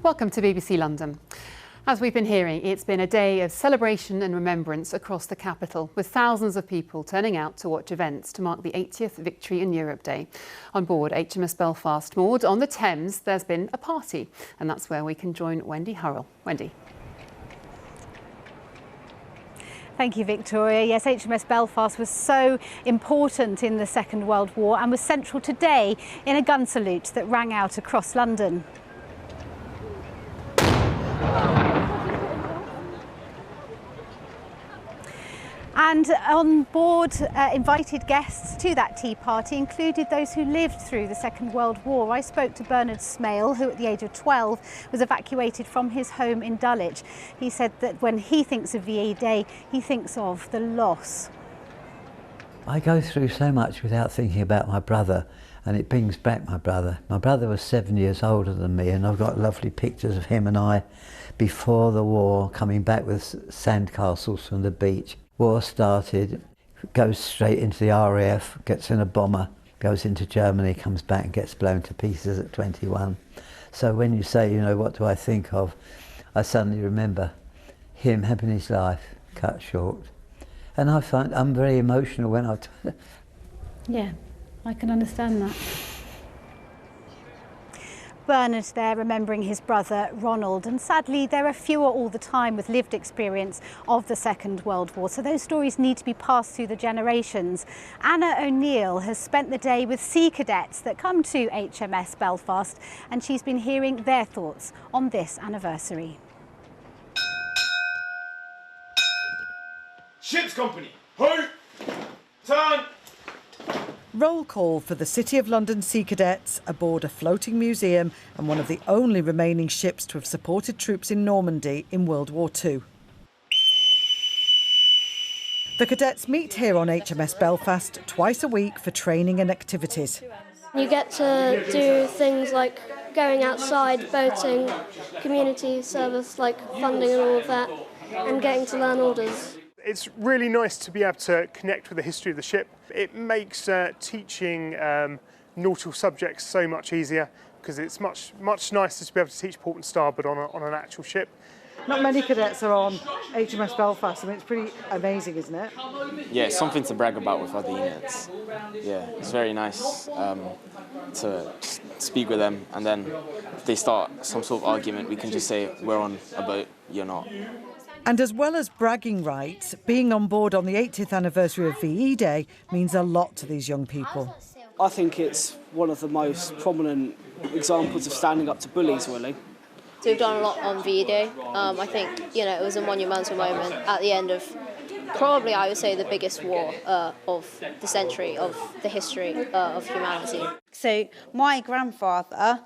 Welcome to BBC London. As we've been hearing, it's been a day of celebration and remembrance across the capital, with thousands of people turning out to watch events to mark the 80th Victory in Europe Day. On board HMS Belfast moored on the Thames, there's been a party, and that's where we can join Wendy Hurrell. Wendy. Thank you, Victoria. Yes, HMS Belfast was so important in the Second World War and was central today in a gun salute that rang out across London. And on board, invited guests to that tea party included those who lived through the Second World War. I spoke to Bernard Smale, who at the age of 12 was evacuated from his home in Dulwich. He said that when he thinks of VE Day, he thinks of the loss. I go through so much without thinking about my brother, and it brings back my brother. My brother was 7 years older than me, and I've got lovely pictures of him and I before the war, coming back with sandcastles from the beach. War started, goes straight into the RAF, gets in a bomber, goes into Germany, comes back and gets blown to pieces at 21. So when you say, you know, what do I think of, I suddenly remember him having his life cut short. And I find I'm very emotional when I... Yeah, I can understand that. Bernard there remembering his brother Ronald, and sadly there are fewer all the time with lived experience of the Second World War, so those stories need to be passed through the generations. Anna O'Neill has spent the day with sea cadets that come to HMS Belfast, and she's been hearing their thoughts on this anniversary. Ship's company, ho! Turn! Roll call for the City of London Sea Cadets aboard a floating museum and one of the only remaining ships to have supported troops in Normandy in World War II. The cadets meet here on HMS Belfast twice a week for training and activities. You get to do things like going outside, boating, community service like funding and all of that, and getting to learn orders. It's really nice to be able to connect with the history of the ship. It makes teaching nautical subjects so much easier because it's much nicer to be able to teach port and starboard on an actual ship. Not many cadets are on HMS Belfast. I mean, it's pretty amazing, isn't it? Yeah, it's something to brag about with other units. Yeah, it's very nice to speak with them, and then if they start some sort of argument, we can just say, we're on a boat, you're not. And as well as bragging rights, being on board on the 80th anniversary of VE Day means a lot to these young people. I think it's one of the most prominent examples of standing up to bullies, really. So we've done a lot on VE Day. I think, you know, it was a monumental moment at the end of probably, I would say, the biggest war of the century, of the history of humanity. So my grandfather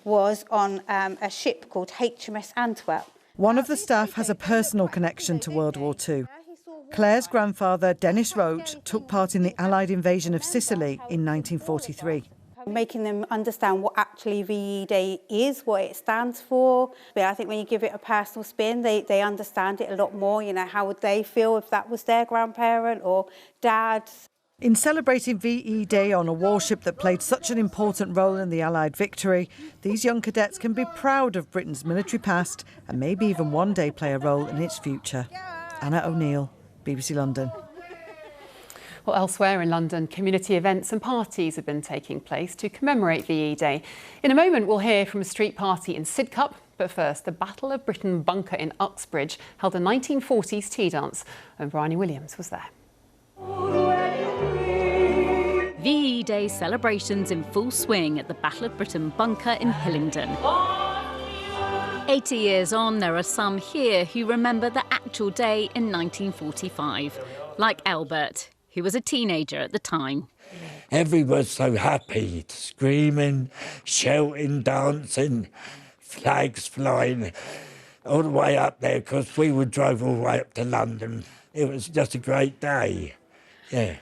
was on a ship called HMS Antwerp. One of the staff has a personal connection to World War II. Claire's grandfather, Dennis Roach, took part in the Allied invasion of Sicily in 1943. Making them understand what actually VE Day is, what it stands for. But I think when you give it a personal spin, they understand it a lot more. You know, how would they feel if that was their grandparent or dad? In celebrating VE Day on a warship that played such an important role in the Allied victory, these young cadets can be proud of Britain's military past and maybe even one day play a role in its future. Anna O'Neill, BBC London. Well, elsewhere in London, community events and parties have been taking place to commemorate VE Day. In a moment, we'll hear from a street party in Sidcup, but first, the Battle of Britain bunker in Uxbridge held a 1940s tea dance, and Bryony Williams was there. VE Day celebrations in full swing at the Battle of Britain bunker in Hillingdon. 80 years on, there are some here who remember the actual day in 1945, like Albert, who was a teenager at the time. Everyone's so happy, screaming, shouting, dancing, flags flying all the way up there, because we would drive all the way up to London. It was just a great day, yeah.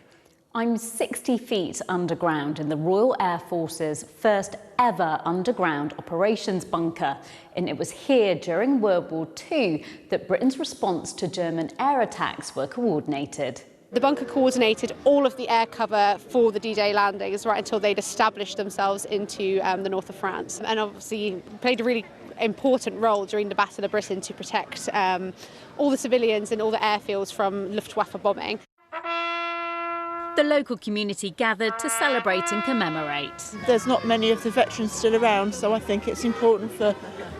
I'm 60 feet underground in the Royal Air Force's first ever underground operations bunker, and it was here during World War II that Britain's response to German air attacks were coordinated. The bunker coordinated all of the air cover for the D-Day landings right until they'd established themselves into the north of France, and obviously played a really important role during the Battle of Britain to protect all the civilians and all the airfields from Luftwaffe bombing. The local community gathered to celebrate and commemorate. There's not many of the veterans still around, so I think it's important for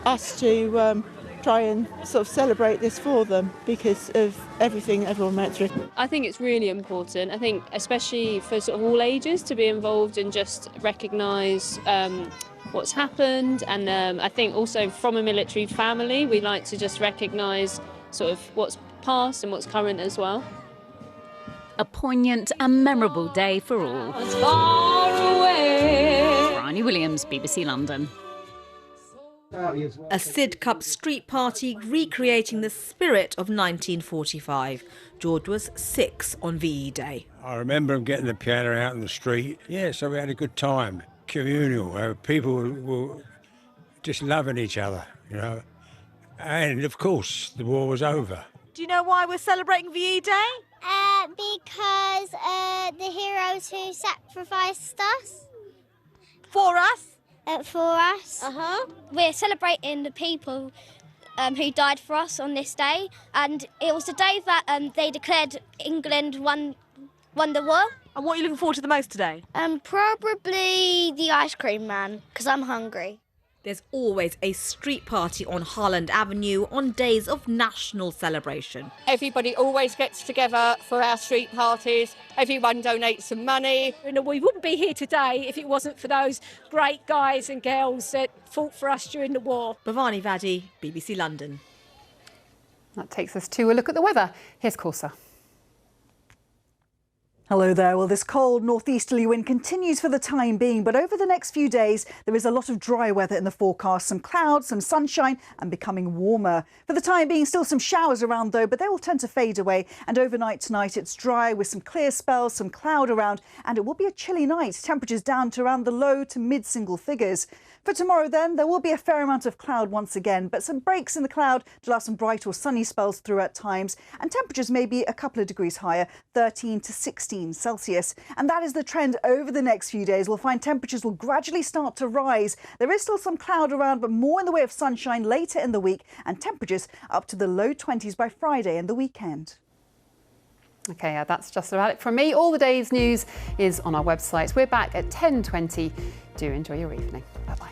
us to try and sort of celebrate this for them because of everything everyone went through. I think it's really important. I think especially for sort of all ages to be involved and just recognise what's happened, and I think also from a military family we like to just recognise sort of what's past and what's current as well. A poignant and memorable day for all. Bryony Williams, BBC London. A Sidcup street party recreating the spirit of 1945. George was 6 on VE Day. I remember him getting the piano out in the street. Yeah, so we had a good time. Communal. People were just loving each other, you know. And of course, the war was over. Do you know why we're celebrating VE Day? Because the heroes who sacrificed us. For us? For us. We're celebrating the people who died for us on this day, and it was the day that they declared England won the war. And what are you looking forward to the most today? Probably the ice cream man, because I'm hungry. There's always a street party on Harland Avenue on days of national celebration. Everybody always gets together for our street parties. Everyone donates some money. And we wouldn't be here today if it wasn't for those great guys and girls that fought for us during the war. Bhavani Vaddi, BBC London. That takes us to a look at the weather. Here's Corsa. Hello there. Well, this cold northeasterly wind continues for the time being, but over the next few days, there is a lot of dry weather in the forecast. Some clouds, some sunshine and becoming warmer. For the time being, still some showers around though, but they will tend to fade away. And overnight tonight, it's dry with some clear spells, some cloud around, and it will be a chilly night. Temperatures down to around the low to mid single figures. For tomorrow then, there will be a fair amount of cloud once again, but some breaks in the cloud to allow some bright or sunny spells through at times, and temperatures may be a couple of degrees higher, 13 to 16 Celsius. And that is the trend over the next few days. We'll find temperatures will gradually start to rise. There is still some cloud around, but more in the way of sunshine later in the week, and temperatures up to the low 20s by Friday and the weekend. OK, that's just about it from me. All the day's news is on our website. We're back at 10:20. Do enjoy your evening. Bye-bye.